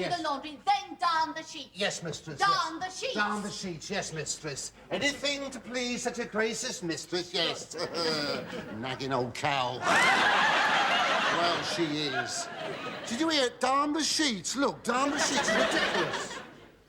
do the laundry, then darn the sheets. Yes, mistress. Darn the sheets. Darn the sheets, yes, mistress. Anything to please such a gracious mistress, yes. Nagging old cow. Well, she is. Did you hear it? Darn the sheets. Look, darn the sheets. It's ridiculous.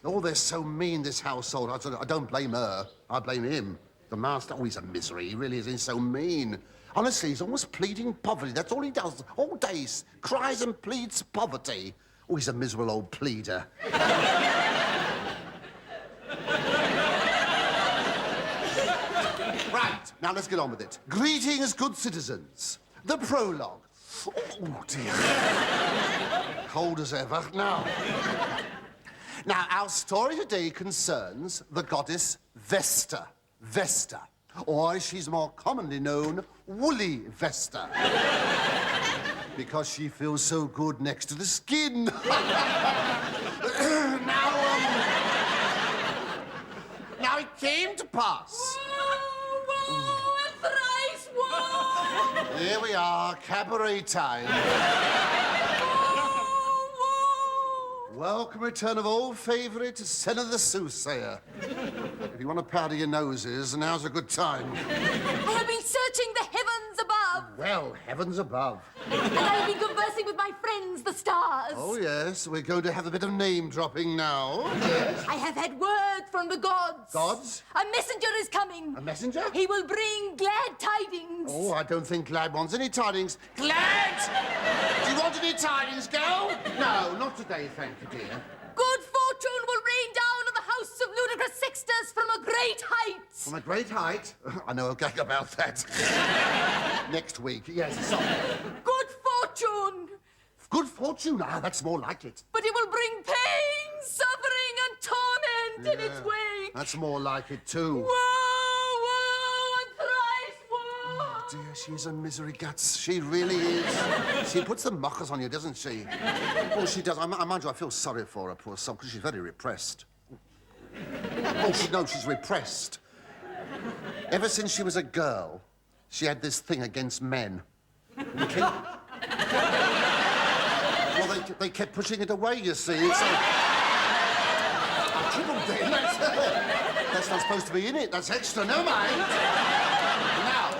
Oh, they're so mean, this household. I don't blame her. I blame him. The master, oh, he's a misery. He really is. He's so mean. Honestly, he's almost pleading poverty. That's all he does all day. Cries and pleads poverty. Oh, he's a miserable old pleader. Right, now let's get on with it. Greetings, good citizens. The prologue. Oh, dear. Cold as ever. Now, our story today concerns the goddess Vesta. Vesta. Or, as she's more commonly known, Woolly Vesta. Because she feels so good next to the skin. Now it came to pass. Woe, and thrice woe! Here we are, cabaret time. Welcome return of old favourite, Senna the Soothsayer. If you want to powder your noses, now's a good time. I have been searching the heavens above. Well, heavens above. And I have been conversing with my friends, the stars. Oh, yes, we're going to have a bit of name-dropping now. Yes. I have had word from the gods. Gods? A messenger is coming. A messenger? He will bring glad tidings. Oh, I don't think Glad wants any tidings. Glad! Do you want any tidings, girl? No, not today, thank you, dear. Good fortune will rain down on the house of ludicrous sexters from a great height. From a great height? I know a gag about that. Next week, yes. Good fortune. Good fortune? Ah, that's more like it. But it will bring pain, suffering, and torment in its wake. That's more like it, too. Woe, woe, and thrice woe. Oh, dear, she's a misery guts. She really is. She puts the mockers on you, doesn't she? Oh, she does. I mind you, I feel sorry for her, poor soul, because she's very repressed. Oh, she's repressed. Ever since she was a girl, she had this thing against men. Well, they kept pushing it away, you see. It's I tripled it. That's not supposed to be in it. That's extra, no mind. Now,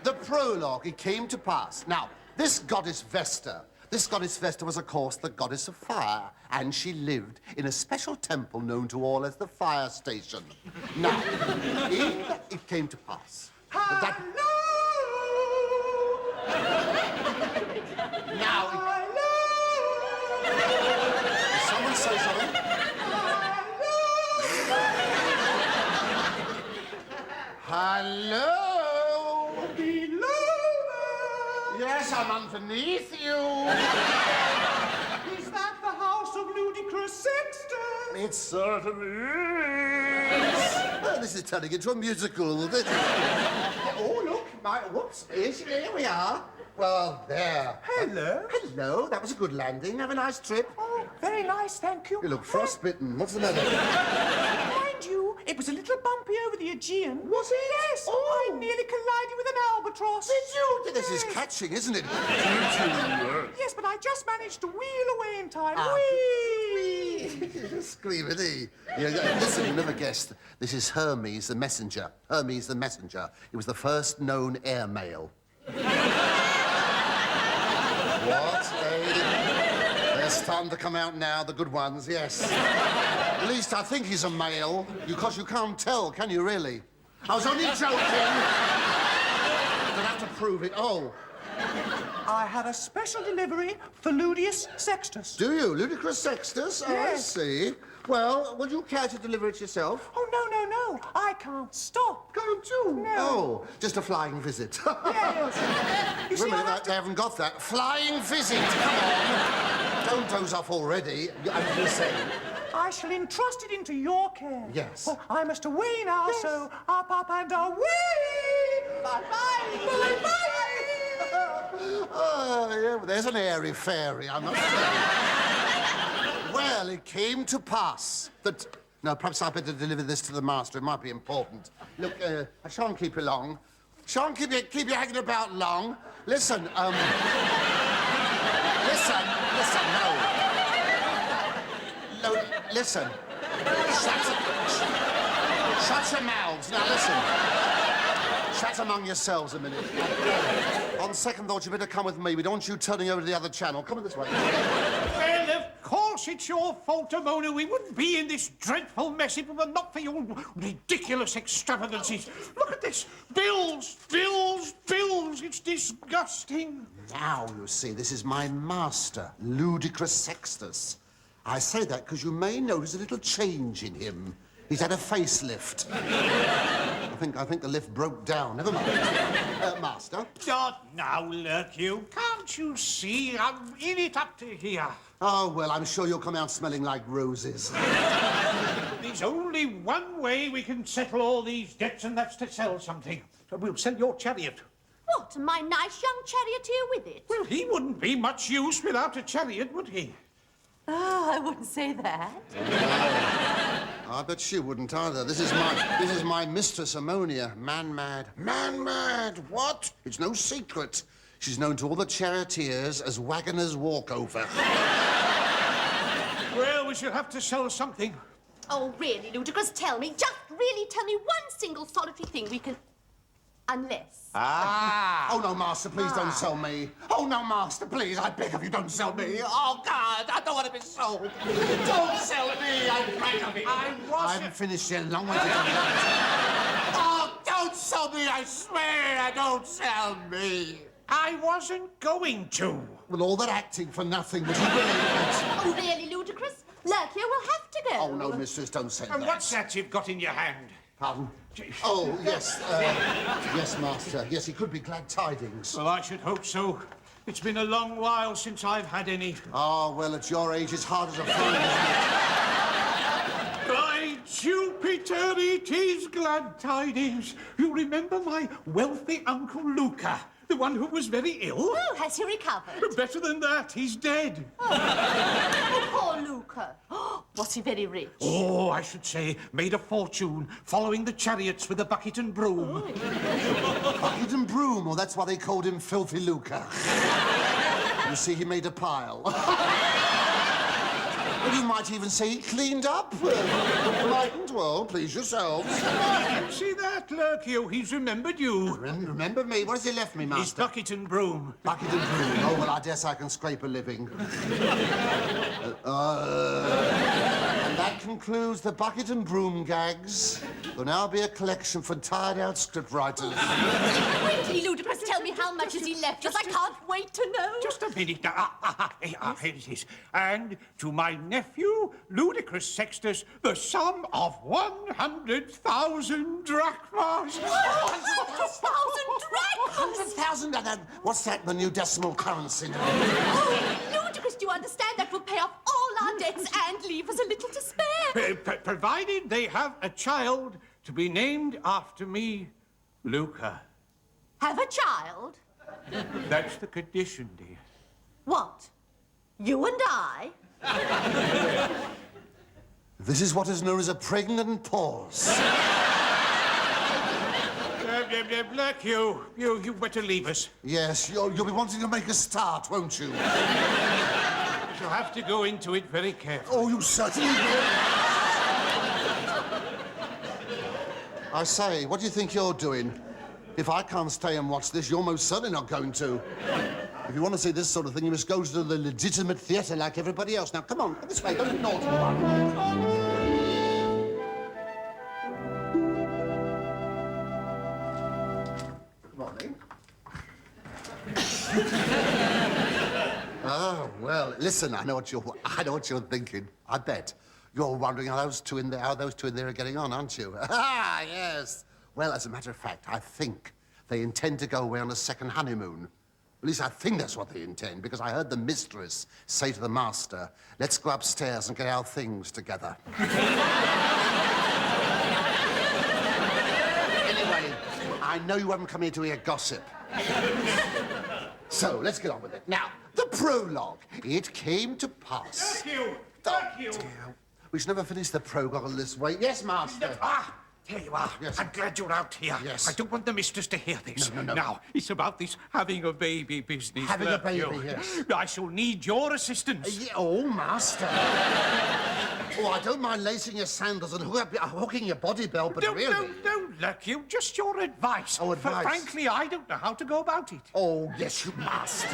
the prologue, it came to pass. Now, this goddess Vesta was, of course, the goddess of fire, and she lived in a special temple known to all as the fire station. Now, it came to pass that... Now, did someone say something? Hello? Below? Yes, I'm underneath you. Is that the house of ludicrous sexters? It certainly is. Well, this is turning into a musical. Oh, look, whoops, here we are. Well, there. Hello. Hello, that was a good landing. Have a nice trip. Oh, very nice, thank you. You look frostbitten. What's the matter? Mind you, it was a little bumpy over the Aegean. Was it? Yes. Oh. I nearly collided with an albatross. Did you? This is catching, isn't it? Yes, but I just managed to wheel away in time. Whee! Scream at me. Listen, you never guessed. This is Hermes the messenger. Hermes the messenger. He was the first known air mail. What? They're starting to come out now, the good ones, yes. At least I think he's a male, because you can't tell, can you, really? I was only joking. Don't have to prove it. Oh. I had a special delivery for Ludius Sextus. Do you? Ludicrous Sextus? Oh, Yes. I see. Well, would you care to deliver it yourself? Oh, no. I can't stop. Can't you? No. Oh, just a flying visit. Yes. You see, Wait a minute, they haven't got that. Flying visit, come on. Don't doze off already. I'm just saying. I shall entrust it into your care. Yes. Well, I must away now, so up, and away! Bye-bye! Oh, yeah, well, there's an airy fairy, I must say. Well, it came to pass that... Now, perhaps I'd better deliver this to the master. It might be important. Look, I shan't keep you long. Shan't keep you hanging about long. Listen, listen, no. no, listen. Shut your mouths. Now, listen. Chat among yourselves a minute. On second thought, you better come with me. We don't want you turning over to the other channel. Come on this way. Well, of course it's your fault, Mona. We wouldn't be in this dreadful mess if it were not for your ridiculous extravagancies. Look at this. Bills, bills, bills. It's disgusting. Now, you see, this is my master, Ludicrous Sextus. I say that because you may notice a little change in him. He's had a facelift. I think the lift broke down. Never mind. Master? Not now, Lurk-you. Can't you see? I'm in it up to here. Oh, well, I'm sure you'll come out smelling like roses. There's only one way we can settle all these debts, and that's to sell something. So we'll sell your chariot. What, my nice young charioteer with it? Well, he wouldn't be much use without a chariot, would he? Oh, I wouldn't say that. I bet she wouldn't either. This is my Mistress Ammonia. Man-mad. Man-mad! What? It's no secret. She's known to all the charioteers as Wagoner's Walkover. Well, we shall have to sell something. Oh, really, Ludicrous, tell me. Just really tell me one single solitary thing we can... Unless... Oh, no, Master, please don't sell me. Oh, no, Master, please, I beg of you, don't sell me. Oh, God, I don't want to be sold. Don't sell me, I beg of you. I haven't finished yet, long way to go. Oh, don't sell me, I swear, don't sell me. I wasn't going to. Well, all that acting for nothing, was you really not? Oh, really, Ludicrous? Look, you will have to go. Oh, no, Mistress, don't say And that. what's that you've got in your hand? Pardon? Oh, yes, yes, Master. Yes, it could be glad tidings. Well, I should hope so. It's been a long while since I've had any. Oh, well, at your age, it's harder to find, isn't it? By Jupiter, it is glad tidings. You remember my wealthy Uncle Luca, the one who was very ill? Oh, has he recovered? Better than that, he's dead. Oh, poor Luca. Was he very rich? Oh, I should say, made a fortune following the chariots with a bucket and broom. Bucket and broom, or that's why they called him Filthy Luca. You see, he made a pile. Well, you might even say he cleaned up. Mightn't? Well, please yourselves. See that, Lurk-you? He's remembered you. Remember me? What has he left me, His Master? bucket and broom. Bucket and broom. Oh, well, I guess I can scrape a living. And that concludes the bucket and broom gags. There'll now be a collection for tired-out scriptwriters. Wait till Ludicrous tell me how much has he left us. I can't wait to know. Just a minute now. Here it is. And to my nephew, Ludicrous Sextus, the sum of 100,000 drachmas. 100,000 drachmas! 100,000? What's that, the new decimal currency now? Oh, Ludicrous, do you understand? That will pay off all our debts and leave us a little to spare. Provided they have a child to be named after me, Luca. Have a child? That's the condition, dear. What? You and I? This is what is known as a pregnant pause. Look, you better leave us. Yes, you'll be wanting to make a start, won't you? You'll have to go into it very carefully. Oh, you certainly will. I say, what do you think you're doing? If I can't stay and watch this, you're most certainly not going to. If you want to see this sort of thing, you must go to the legitimate theatre like everybody else. Now, come on, this way, don't be naughty. Good morning. Oh, well, listen, I know what you're thinking. I bet. You're wondering how those two in there are getting on, aren't you? Ah, yes. Well, as a matter of fact, I think they intend to go away on a second honeymoon. At least I think that's what they intend, because I heard the mistress say to the master, let's go upstairs and get our things together. Anyway, I know you haven't come here to hear gossip. So, let's get on with it. Now, the prologue. It came to pass. Thank you. Dear. We should never finish the prologue on this way. Yes, Master. Here you are. Yes. I'm glad you're out here. Yes. I don't want the mistress to hear this. No. Now, it's about this having a baby business. Having a baby, yes. I shall need your assistance. Oh, Master. Oh, I don't mind lacing your sandals and hooking your body belt, but really... No, Lucky, just your advice. Oh, advice. Frankly, I don't know how to go about it. Oh, yes, you must.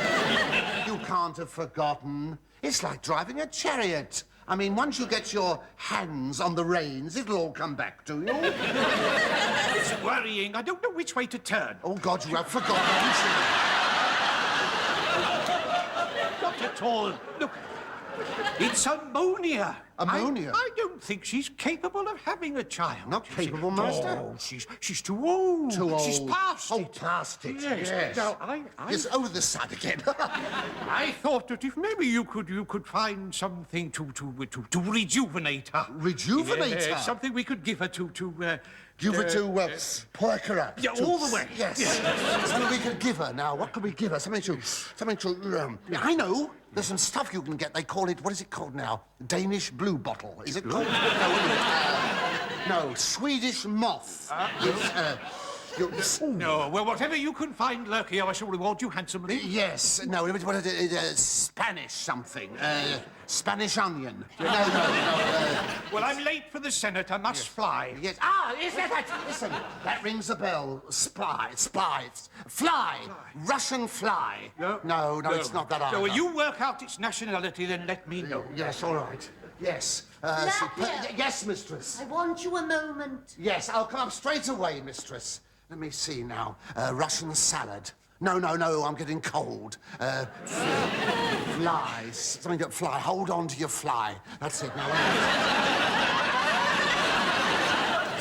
You can't have forgotten. It's like driving a chariot. I mean, once you get your hands on the reins, it'll all come back to you. It's worrying. I don't know which way to turn. Oh, God, you have forgotten, haven't you? Not at all. Look, it's ammonia. Ammonia? I don't think she's capable of having a child. Not capable, Master? Oh, she's too old. Too old. She's past Oh, it. past it. Yes. Now, Yes, over this side again. I thought that if maybe you could find something to rejuvenate her. Rejuvenate her? Something we could give her to Give her to, perk her up. Yeah, all the way. Yes. Something we could give her. Now, what could we give her? Something to, I know. There's some stuff you can get. They call it, what is it called now? Danish blue bottle. Is it called? No, Swedish moth. No, well, whatever you can find, Lurky, I shall reward you handsomely. Yes, no, what is it? Spanish something. Spanish onion. No. Well, I'm late for the Senate. I must fly. Yes. Is that? Listen, that rings a bell. Spy. Fly. Russian fly. No, it's not that either. So, when you work out its nationality, then let me know. Yes, all right. Yes. Yes, mistress. I want you a moment. Yes, I'll come up straight away, mistress. Let me see now. Russian salad. No, I'm getting cold. Flies. Something that fly. Hold on to your fly. That's it. Now.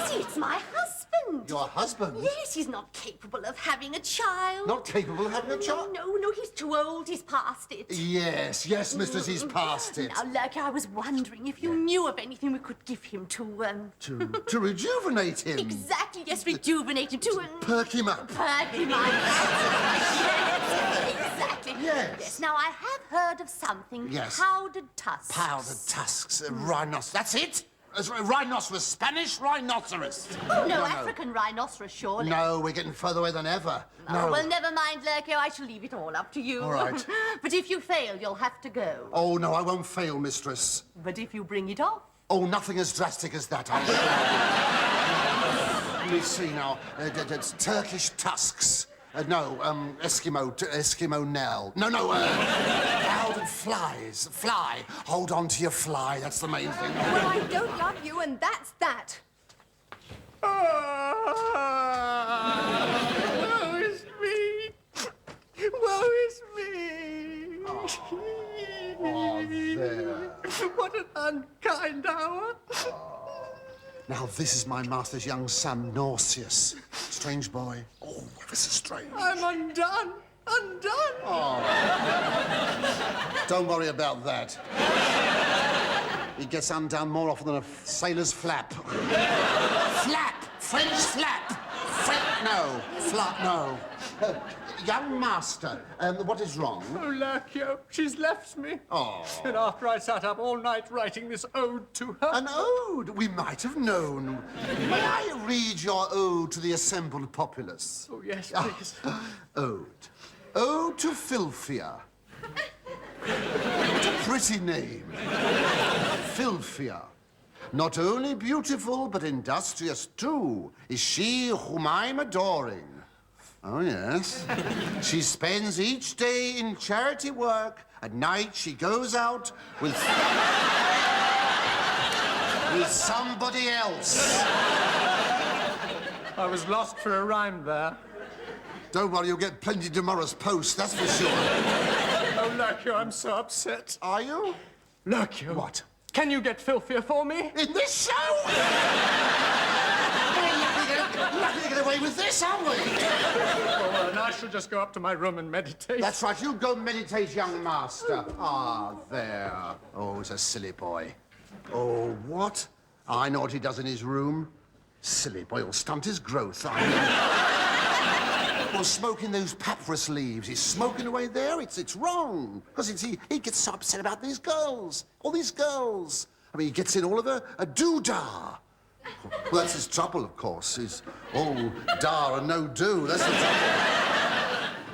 See, it's my husband. Your husband? Yes, he's not capable of having a child. Not capable of having a child? No, he's too old. He's past it. Yes, mistress, he's past it. Now, Lucky, I was wondering if you knew of anything we could give him to rejuvenate him. Exactly, yes, rejuvenate him, perk him up. Perk him up. Yes, exactly. Yes. Now, I have heard of something. Yes. Powdered tusks. Powdered tusks. Rhinoceros. That's it? Rhinoceros. Spanish rhinoceros. Oh, no, African rhinoceros, surely. No, we're getting further away than ever. No. Oh, well, never mind, Lurky. I shall leave it all up to you. All right. But if you fail, you'll have to go. Oh, no, I won't fail, mistress. But if you bring it off? Oh, nothing as drastic as that, I'm sure. Let me see now. It's Turkish tusks. Eskimo Nell. No, powdered flies. Fly. Hold on to your fly. That's the main thing. Well, I don't love you, and that's that. Woe is me. Woe is me. There. What an unkind hour. Now, this is my master's young son, Nauseous. Strange boy. Oh, ever so strange. I'm undone. Don't worry about that. He gets undone more often than a sailor's flap. Flap! French flap! No. Young master, what is wrong? Oh, Lurkio, she's left me. Oh. And after I sat up all night writing this ode to her... An ode? We might have known. May I read your ode to the assembled populace? Oh, yes, please. Ode. Ode to Filfia. What a pretty name. Filfia. Not only beautiful, but industrious, too, is she whom I'm adoring. Oh, yes. She spends each day in charity work. At night, she goes out with somebody else. I was lost for a rhyme there. Don't worry, you'll get plenty tomorrow's post, that's for sure. Oh, Lurkio, I'm so upset. Are you? Lurkio. What? Can you get filthier for me? In this show? We're lucky to get away with this, aren't we? Well, and I shall just go up to my room and meditate. That's right, you go meditate, young master. There. Oh, he's a silly boy. Oh, what? I know what he does in his room. Silly boy, he'll stunt his growth. Well, smoking those papyrus leaves. He's smoking away there. It's wrong. Because he gets so upset about these girls. All these girls. I mean, he gets in all of a doodah. Well, that's his trouble, of course. He's all da and no do. That's the trouble.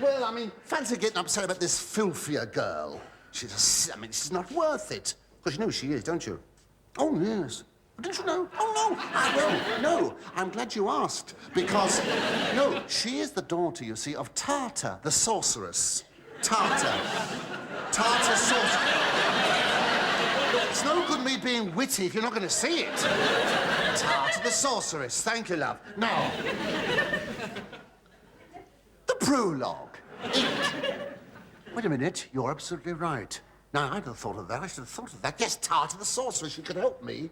Well, I mean, fancy getting upset about this filthier girl. She's not worth it. Because you know who she is, don't you? Oh, yes. Didn't you know? Oh, no, I'm glad you asked. Because, no, she is the daughter, you see, of Tartar, the sorceress. Tartar sorceress. Look, it's no good me being witty if you're not going to see it. Tartar, the sorceress. Thank you, love. Now, the prologue. Wait a minute, you're absolutely right. Now, I'd have thought of that. I should have thought of that. Yes, Tartar, the sorceress, she could help me.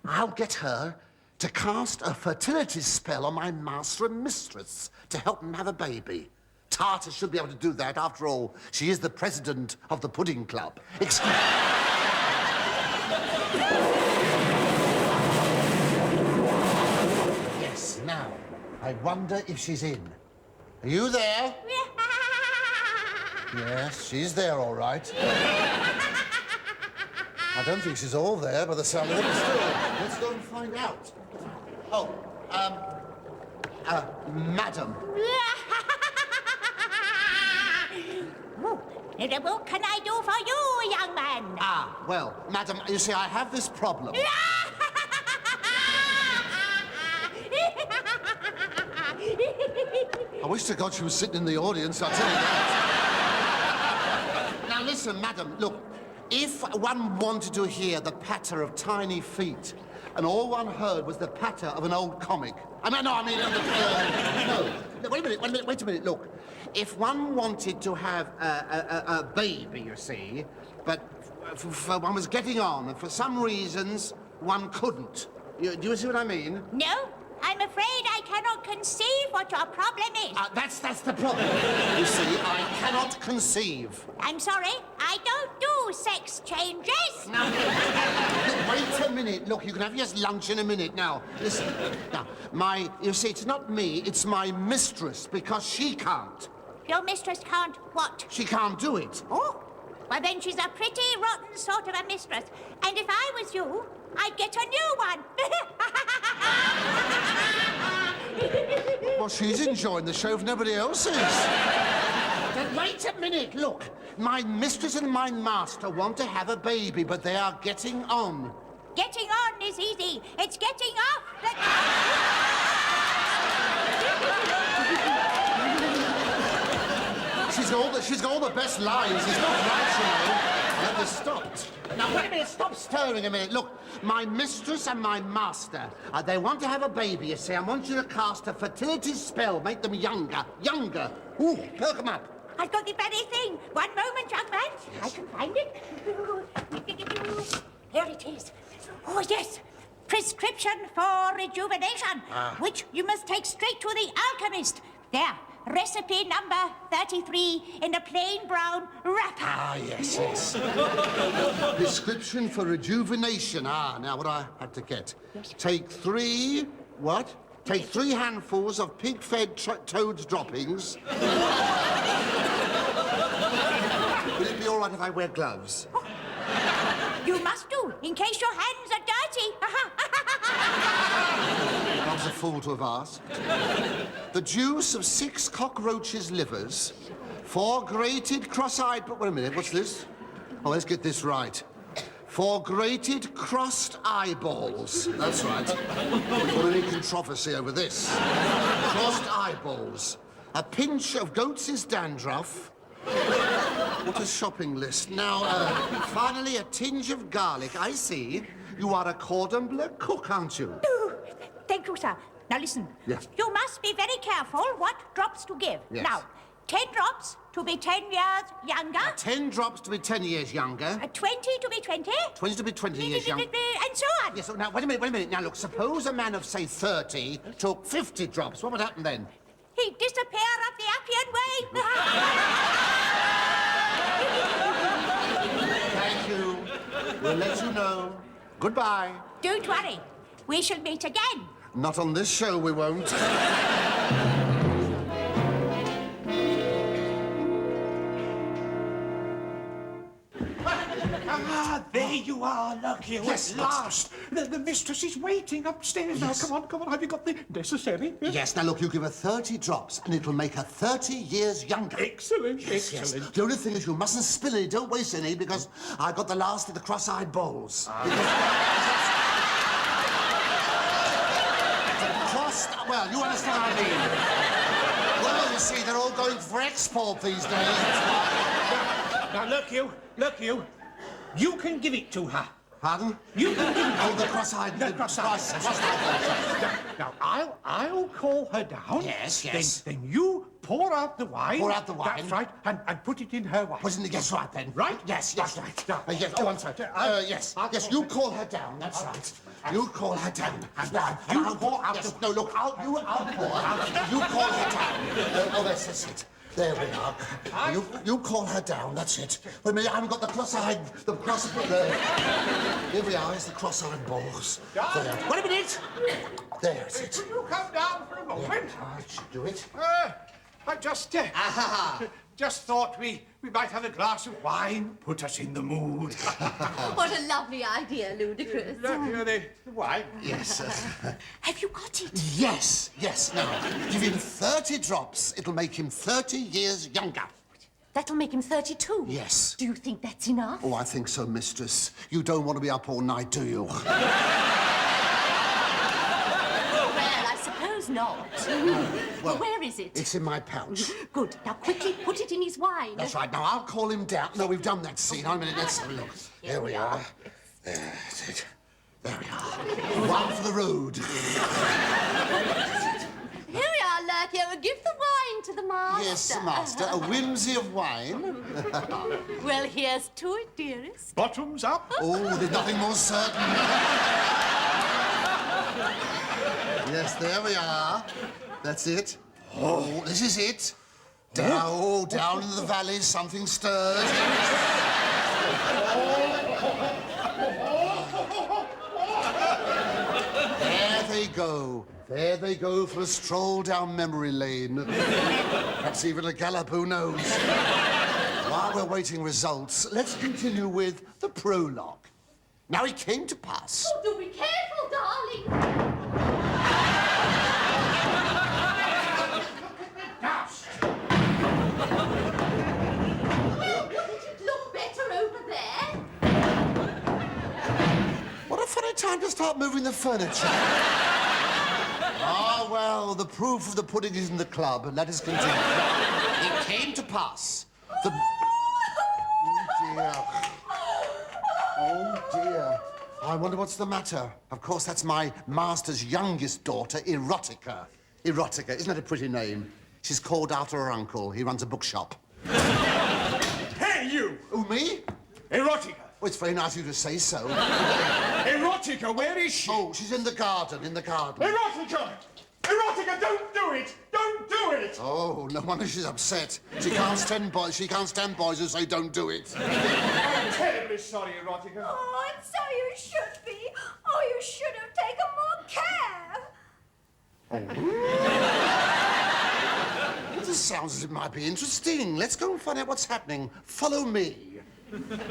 I'll get her to cast a fertility spell on my master and mistress to help them have a baby. Tartar should be able to do that. After all, she is the president of the Pudding Club. Excuse me. Yes, now, I wonder if she's in. Are you there? Yes, she's there, all right. I don't think she's all there by the sound of it, but still, let's go and find out. Oh, madam. What can I do for you, young man? Ah, well, madam, you see, I have this problem. I wish to God she was sitting in the audience, I'll tell you that. Now, listen, madam, look. If one wanted to hear the patter of tiny feet, and all one heard was the patter of an old comic... no, wait a minute, look. If one wanted to have a baby, you see, but one was getting on, and for some reasons, one couldn't. Do you see what I mean? No, I'm afraid I cannot conceive what your problem is. That's the problem. You see, I cannot conceive. I'm sorry, I don't do sex changes. Now, look, wait a minute. Look, you can have your lunch in a minute. Now, listen. Now, you see, it's not me, it's my mistress, because she can't. Your mistress can't what? She can't do it. Oh, well then she's a pretty rotten sort of a mistress. And if I was you, I'd get a new one. Well, she's enjoying the show if nobody else is. Then wait a minute, look. My mistress and my master want to have a baby, but they are getting on. Getting on is easy. It's getting off that... She's got all the best lines. It's not right, you know. Let this stopped. Now, wait a minute. Stop stirring a minute. Look, my mistress and my master, they want to have a baby, you see. I want you to cast a fertility spell, make them younger. Younger. Ooh, perk them up. I've got the very thing. One moment, young man. Yes. I can find it. Here it is. Oh, yes. Prescription for rejuvenation, which you must take straight to the alchemist. There. Recipe number 33 in a plain brown wrapper. Ah, yes, yes. Prescription for rejuvenation. Ah, now what I had to get. Yes. Take 3... what? Take 3 handfuls of pig-fed toad's droppings. Will it be all right if I wear gloves? You must do, in case your hands are dirty. I was a fool to have asked. The juice of 6 cockroaches' livers, 4 grated cross-eyed... Wait a minute, what's this? Oh, let's get this right. 4 grated crossed eyeballs. That's right. Not any controversy over this. Crossed eyeballs. A pinch of goat's dandruff. What a shopping list. Now, finally, a tinge of garlic. I see. You are a cordon bleu cook, aren't you? Thank you, sir. Now listen. Yes. You must be very careful what drops to give. Yes. Now, 10 drops to be 10 years younger. 10 drops to be 10 years younger. 20 to be 20. 20 to be 20 years younger. And so on. Yes, so now, wait a minute. Now, look, suppose a man of, say, 30 took 50 drops. What would happen then? He'd disappear up the Appian Way. Thank you. We'll let you know. Goodbye. Don't worry. We shall meet again. Not on this show, we won't. Ah, there you are, lucky. Yes, At last. The mistress is waiting upstairs. Yes. Now, come on. Have you got the necessary? Yes, now look, you give her 30 drops and it'll make her 30 years younger. Excellent, Yes. excellent. The only thing is you mustn't spill any, don't waste any, because I got the last of the cross-eyed balls. Well, you understand what I mean. Well, you see, they're all going for export these days. That's why. Now, look you. You can give it to her. Pardon? You can give it Oh, the cross-eyed... The cross-eyed. Now, I'll call her down. Yes. Then you pour out the wine. Pour out the wine. That's right. And put it in her wine. Put it in the... Yes, right, then. Right? Yes. That's right. Yes, oh, I'm sorry. Yes, you call her down, that's right. You call her down. You pour out the... No, look, I'll pour. You call her down. Oh, that's it. There we are. You call her down, that's it. Wait a minute, I haven't got the cross-eyed... Here we are, it's the cross-eyed balls. There. Wait a minute! There, it's it. Will you come down for a moment? I should do it. I just thought we might have a glass of wine, put us in the mood. What a lovely idea, Ludicrous. The wine? Yes. Have you got it? Yes. Now, give him 30 drops. It'll make him 30 years younger. That'll make him 32. Yes. Do you think that's enough? Oh, I think so, mistress. You don't want to be up all night, do you? Well, I suppose not. Well, where is it? It's in my pouch. Good. Now, quickly put it in his wine. That's right. Now, I'll call him down. No, we've done that scene. Hold a minute. Let's have a look. There we are. That's it. There we are. One for the road. Here we are, Lurkio. Give the wine to the master. Yes, master. A whimsy of wine. Well, here's to it, dearest. Bottoms up. Oh, there's nothing more certain. Yes, there we are. That's it. Oh, this is it. Down in the valley, something stirred. There they go for a stroll down memory lane. Perhaps even a gallop, who knows? While we're waiting results, let's continue with the prologue. Now it came to pass. Oh, do be careful, darling. Well, wouldn't it look better over there? What a funny time to start moving the furniture. Ah, well, the proof of the pudding is in the club, and let us continue. It came to pass. Oh, dear. Oh, dear. I wonder what's the matter. Of course, that's my master's youngest daughter, Erotica. Erotica, isn't that a pretty name? She's called after her uncle. He runs a bookshop. Hey, you! Oh, me? Erotica! Oh, it's very nice of you to say so. Erotica, where is she? Oh, she's in the garden, Erotica! Erotica, don't do it! Don't do it! Oh, no wonder she's upset. She can't stand boys who say don't do it. I'm terribly sorry, Erotica. Oh, and so you should be. Oh, you should have taken more care. This sounds as it might be interesting. Let's go and find out what's happening. Follow me.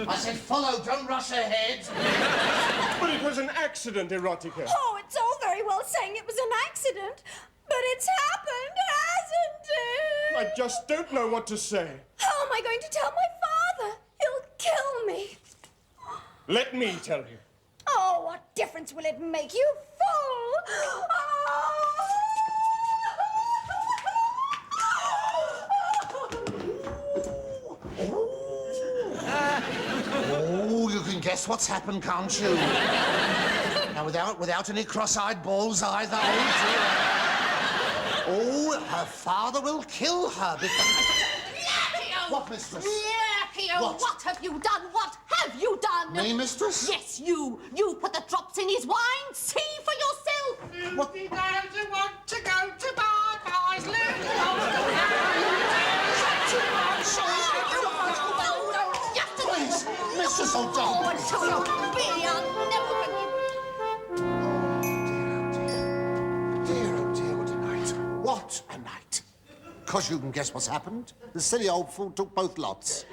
I said follow, don't rush ahead. But it was an accident, Erotica. Oh, it's all very well saying it was an accident, but it's happened, hasn't it? I just don't know what to say. How am I going to tell my father? He'll kill me. Let me tell you. Oh, what difference will it make, you fool? Oh, you can guess what's happened, can't you? Now, without any cross-eyed balls either. Oh, dear. Oh, her father will kill her because... Lurkio! What, mistress? Lurkio, what have you done? What have you done? Me, mistress? Yes, you. You put the drops in his wine. See for yourself. What? You want to go to bye-byes, Please, mistress, oh, don't. Oh, until you're really, I'll never forgive. Oh, dear, what a night. What a night. 'Cause you can guess what's happened. The silly old fool took both lots.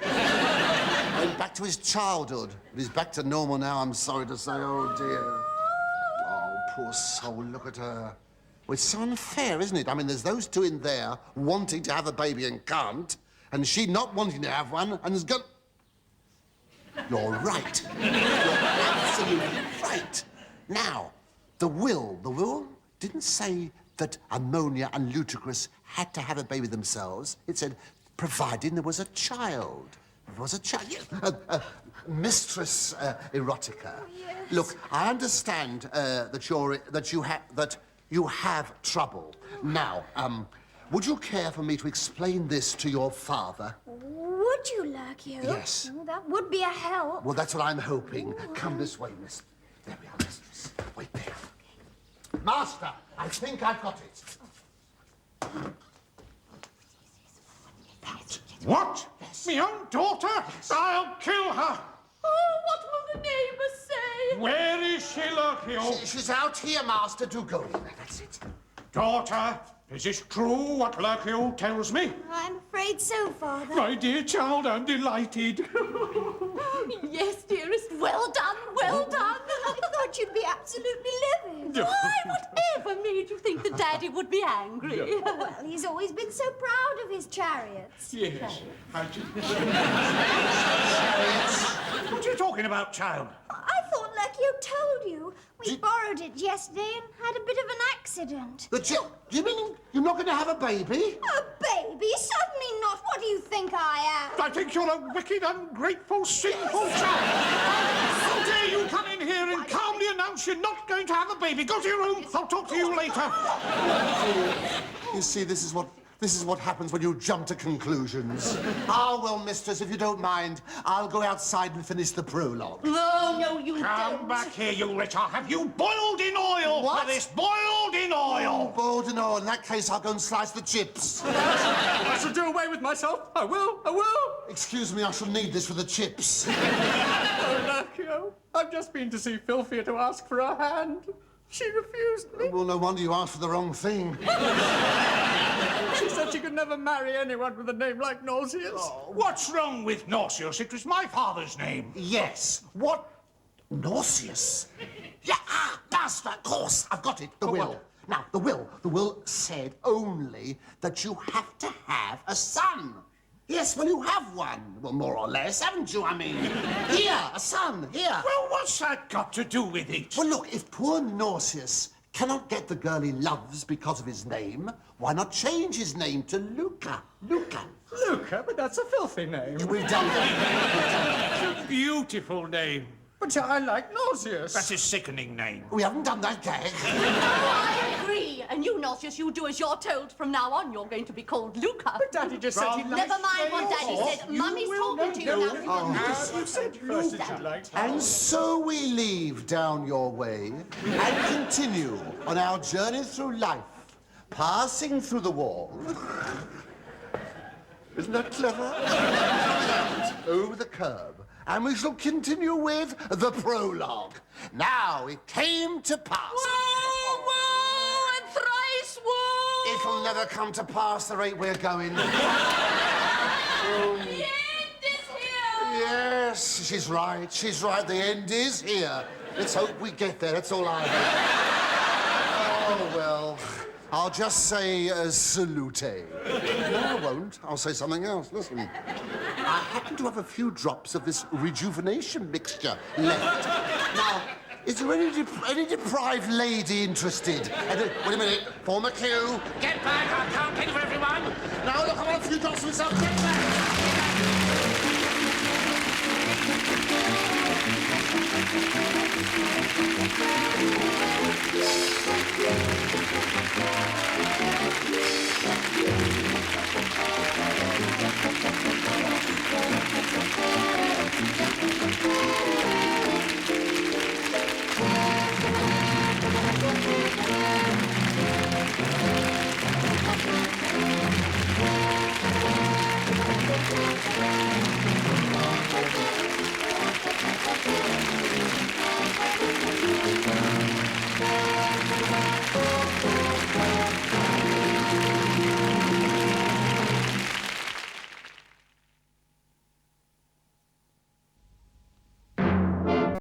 Went back to his childhood. But he's back to normal now, I'm sorry to say. Oh, dear. Oh, poor soul, look at her. Well, it's so unfair, isn't it? I mean, there's those two in there wanting to have a baby and can't, and she not wanting to have one and has got... You're right. You're absolutely right. Now, the will didn't say that Ammonia and Ludicrous had to have a baby themselves. It said, providing there was a child. There was a child. Yes. Mistress Erotica. Yes. Look, I understand that you have trouble. Now, would you care for me to explain this to your father? Would you, Lurkio? Yes. Oh, that would be a help. Well, that's what I'm hoping. Come this way, miss. There we are, mistress. Wait there. Master, I think I've got it. What? Yes. My own daughter? Yes. I'll kill her. Oh, what will the neighbors say? Where is she, Lurkio? She's out here, Master. Do go in there. That's it. Daughter, is this true what Lurkio tells me? I'm afraid so, Father. My dear child, I'm delighted. Yes, dearest. Well done, well done. I thought you'd be absolutely livid. Why, whatever made you think that Daddy would be angry? Well, he's always been so proud of his chariots. Yes. What are you talking about, child? I thought Lurkio told you. We borrowed it yesterday and had a bit of an accident. You mean you're not going to have a baby? A baby? Certainly not. What do you think I am? I think you're a wicked, ungrateful, sinful child. How dare you come in here and calmly announce you're not going to have a baby? Go to your room. I'll talk to you later. You see, this is what happens when you jump to conclusions. Ah, well, mistress, if you don't mind, I'll go outside and finish the prologue. No, you Come don't. back here, you wretch. I'll have you boiled in oil What? for this. Boiled in oil. Boiled and all. In that case, I'll go and slice the chips. I shall do away with myself. I will. Excuse me, I shall need this for the chips. Oh, Lurkio, I've just been to see Filthia to ask for a hand. She refused me. Well, no wonder you asked for the wrong thing. She said she could never marry anyone with a name like Nauseous. What's wrong with Nauseous? It was my father's name. Yes. What? Nauseous? Yeah, master, of course. I've got it. The will. what? Now, the will said only that you have to have a son. Yes, well, you have one. Well, more or less, haven't you? I mean, here, a son, here. Well, what's that got to do with it? Well, look, if poor Nauseous cannot get the girl he loves because of his name, why not change his name to Luca? Luca. Luca, but that's a filthy name. We've done that. Beautiful name. But I like Nauseous. That's a sickening name. We haven't done that gag. I agree. And you, Nauseous, you do as you're told. From now on, you're going to be called Luca. But Daddy just said he liked Never mind what Daddy said. Mummy's talking to you now. You said first that you liked her. And so we leave down your way and continue on our journey through life, passing through the wall. Isn't that clever? Over the curb. And we shall continue with the prologue. Now it came to pass. Whoa, whoa, and thrice whoa! It'll never come to pass the rate we're going. The end is here! Yes, she's right. She's right. The end is here. Let's hope we get there. That's all I hope. Oh, well, I'll just say salute. No, I won't. I'll say something else. Listen. I happen to have a few drops of this rejuvenation mixture left. Now, is there any deprived lady interested? Wait a minute. Form a queue. Get back. I'm counting for everyone. Now, look, I want a few drops myself. Get back.